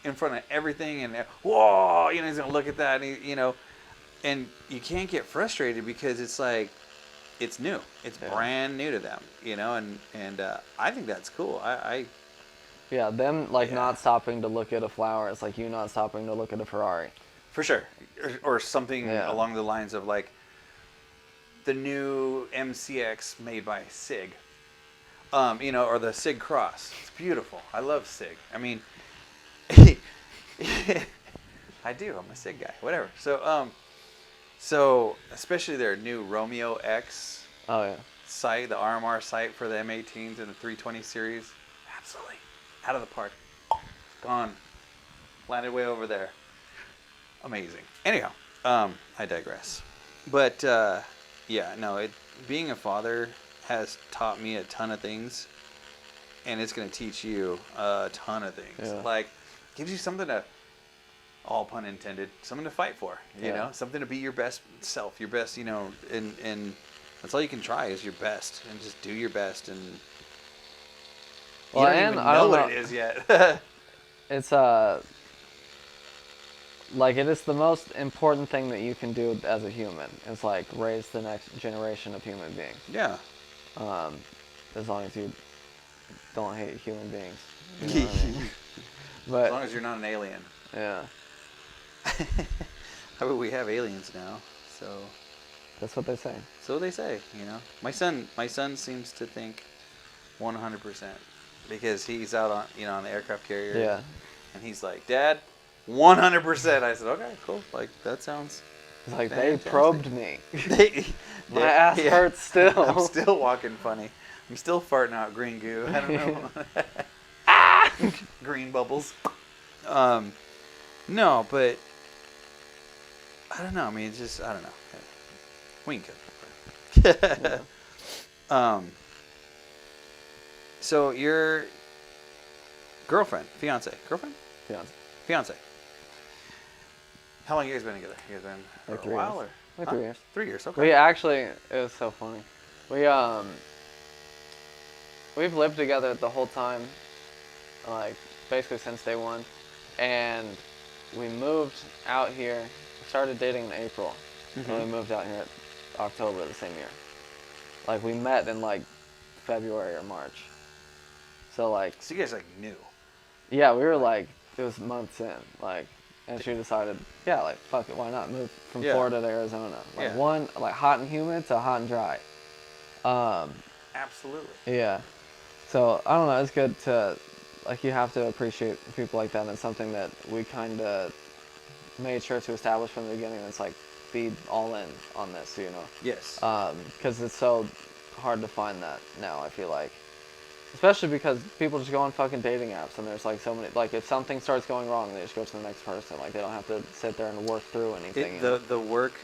in front of everything. And, whoa, you know, he's going to look at that. And you know, and you can't get frustrated because it's like, it's new. It's brand new to them, you know, and I think that's cool. Them like not stopping to look at a flower. It's like you not stopping to look at a Ferrari. For sure, or something along the lines of like the new MCX made by Sig, you know, or the Sig Cross. It's beautiful. I love Sig. I mean, I do. I'm a Sig guy. Whatever. So, especially their new Romeo X sight, the RMR sight for the M18s and the 320 series, absolutely out of the park. Gone. Landed way over there. Amazing. Anyhow, I digress. But, being a father has taught me a ton of things, and it's going to teach you a ton of things. Yeah. Like, gives you something to... all pun intended, something to fight for, you know, something to be your best self, your best, you know, and that's all you can try is your best, and just do your best, and you don't even know what it is yet. It's like, it is the most important thing that you can do as a human. It's like raise the next generation of human beings. Yeah. As long as you don't hate human beings. You know what I mean? But as long as you're not an alien. Yeah. How about we have aliens now? So that's what they say. So they say, you know. My son seems to think 100% because he's out on, you know, on the aircraft carrier. Yeah. And he's like, Dad, 100%. I said, okay, cool. Like that sounds. It's like fantastic. They probed me. My ass hurts still. I'm still walking funny. I'm still farting out green goo. I don't know. Green bubbles. No, but I don't know. I mean, it's just, I don't know. We can go. So your girlfriend, fiance. How long have you guys been together? You guys been like for a while? Or? Like 3 years. 3 years, okay. We actually, it was so funny. We've lived together the whole time, like basically since day one. And we moved out here, started dating in April, and we moved out here in October the same year. Like, we met in, like, February or March. So, like... So you guys, like, knew? Yeah, we were, like, it was months in, like, and she decided, yeah, like, fuck it, why not move from Florida to Arizona? Like, one, like, hot and humid to hot and dry. Absolutely. Yeah. So, I don't know, it's good to... Like, you have to appreciate people like that, and it's something that we kind of made sure to establish from the beginning. It's like, be all in on this, you know. Yes. Because it's so hard to find that now, I feel like. Especially because people just go on fucking dating apps and there's like so many, like if something starts going wrong, they just go to the next person. Like they don't have to sit there and work through anything. The work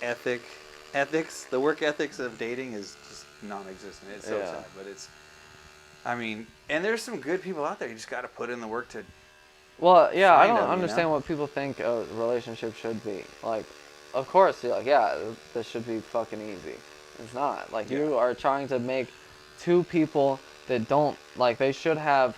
the work ethics of dating is just non-existent. It's so sad, but it's, I mean, and there's some good people out there. You just got to put in the work to. Well, yeah, I don't them, understand you know? what people think a relationship should be. Like, of course, you're like, yeah, this should be fucking easy. It's not. Like, you are trying to make two people that don't, like, they should have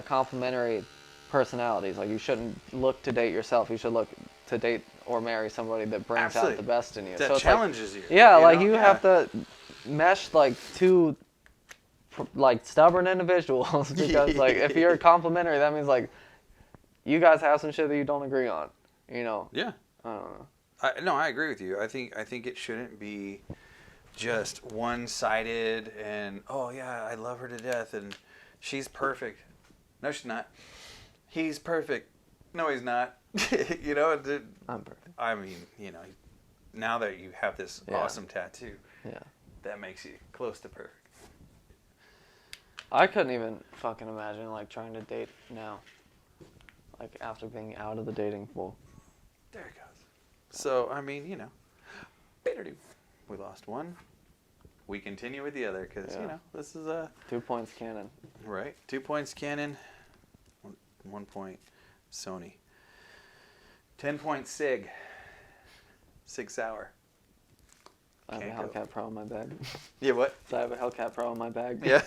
complementary personalities. Like, you shouldn't look to date yourself. You should look to date or marry somebody that brings out the best in you. That so it's challenges like, you. Yeah, you like, know? you have to mesh, like, two, like, stubborn individuals. Because, like, if you're complementary, that means, like, you guys have some shit that you don't agree on, you know? Yeah. I don't know. No, I agree with you. I think it shouldn't be just one-sided and, oh yeah, I love her to death and she's perfect. No, she's not. He's perfect. No, he's not. You know? I'm perfect. I mean, you know, now that you have this awesome tattoo, that makes you close to perfect. I couldn't even fucking imagine, like, trying to date now. Like, after being out of the dating pool. There it goes. So, I mean, you know, we lost one. We continue with the other because, you know, this is a... 2 points Canon. Right. 2 points Canon. 1 point Sony. 10 point Sig. Sig Sauer. I have a Hellcat Pro in my bag. Yeah, what? So I have a Hellcat Pro in my bag. Yeah.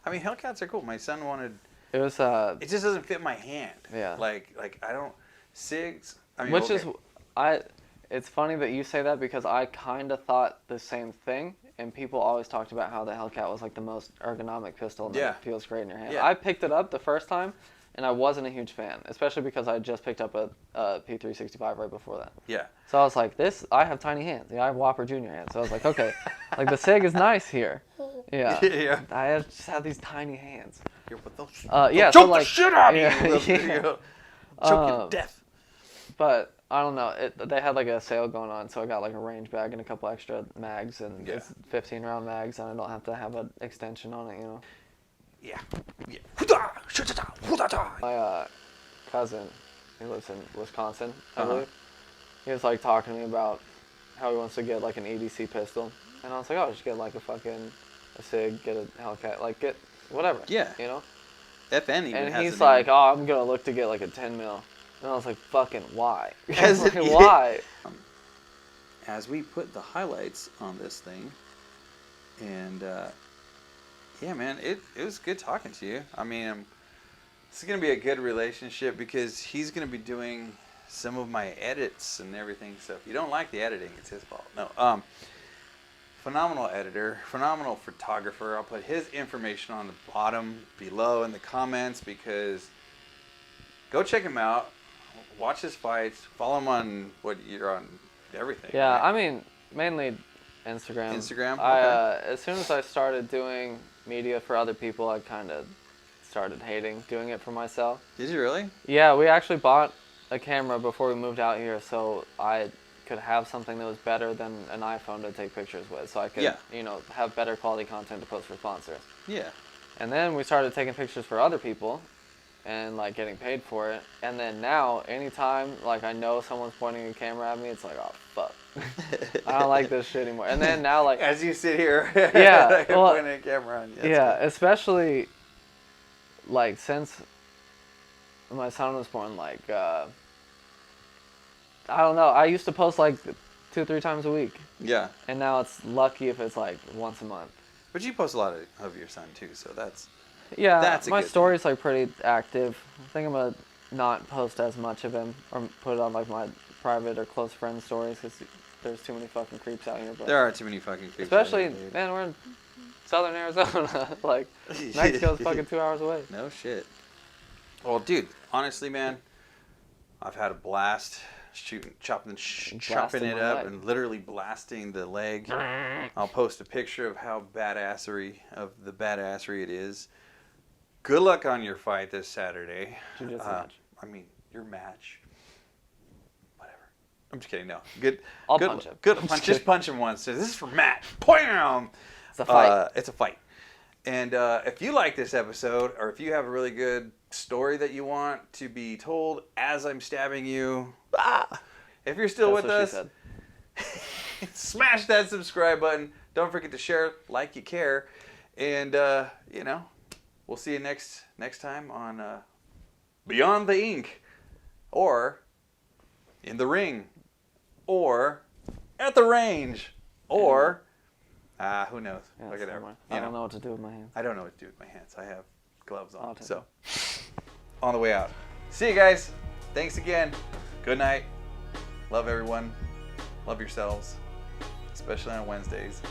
I mean, Hellcats are cool. My son wanted... It was... It just doesn't fit my hand. Yeah. Like I don't... Sigs... I mean, Which is... It's funny that you say that because I kind of thought the same thing, and people always talked about how the Hellcat was like the most ergonomic pistol and it feels great in your hand. Yeah. I picked it up the first time, and I wasn't a huge fan, especially because I just picked up a P365 right before that. Yeah. So I was like, I have tiny hands. Yeah, I have Whopper Jr. hands. So I was like, okay, like the Sig is nice here. Yeah. Yeah. I just have these tiny hands. Here, but they'll Yeah. choke So like, the shit out of yeah, you. yeah. Choke you to death. But I don't know. They had like a sale going on, so I got like a range bag and a couple extra mags, and it's 15 round mags, and I don't have to have an extension on it, you know. Yeah. My cousin, he lives in Wisconsin, I believe. He was like talking to me about how he wants to get like an EDC pistol, and I was like, oh, just get like a Sig, get a Hellcat, like get whatever. Yeah. You know. FN even And has he's a like, name. oh, I'm gonna look to get like a 10 mil. And I was like, fucking why? Because like, why? As we put the highlights on this thing, and yeah, man, it was good talking to you. I mean, this is gonna be a good relationship because he's gonna be doing some of my edits and everything. So if you don't like the editing, it's his fault. No, phenomenal editor, phenomenal photographer. I'll put his information on the bottom below in the comments because go check him out. Watch his fights. Follow him on you're on everything. Yeah, right? I mean, mainly Instagram. Instagram? As soon as I started doing media for other people, I kind of started hating doing it for myself. Did you really? Yeah, we actually bought a camera before we moved out here, so I could have something that was better than an iPhone to take pictures with, so I could, you know, have better quality content to post for sponsors. Yeah. And then we started taking pictures for other people and like getting paid for it. And then now, anytime like I know someone's pointing a camera at me, it's like, oh fuck, I don't like this shit anymore. And then now, like as you sit here, well, pointing a camera on you. Yeah, especially like since my son was born, like I don't know. I used to post like 2-3 times a week. Yeah. And now it's lucky if it's like once a month. But you post a lot of your son too, so that's. Yeah, That's a my good story's like pretty active. I think I'm gonna not post as much of him or put it on like my private or close friend stories because there's too many fucking creeps out here. But There are too many fucking creeps. especially, out here, dude. man, we're in southern Arizona. Like Mexico's fucking 2 hours away. No shit. Well, dude, honestly, man, I've had a blast chopping it my up leg. and literally blasting the leg. I'll post a picture of how badassery it is. Good luck on your fight this Saturday. Jiu-jitsu match. I mean, your match. Whatever. I'm just kidding. No, good. I'll good, punch him. Good. I'm Punch, just just kidding. punch him once. This is for Matt. Bam! It's a fight. It's a fight. And if you like this episode, or if you have a really good story that you want to be told as I'm stabbing you, if you're still That's with what us, she said. smash that subscribe button. Don't forget to share, like you care, and you know, we'll see you next time on Beyond the Ink, or in the ring, or at the range, or who knows? Yeah, Look at that. somewhere. I don't know what to do with my hands. I don't know what to do with my hands. I have gloves on. I'll take So, on the way out. See you guys. Thanks again. Good night. Love everyone. Love yourselves, especially on Wednesdays.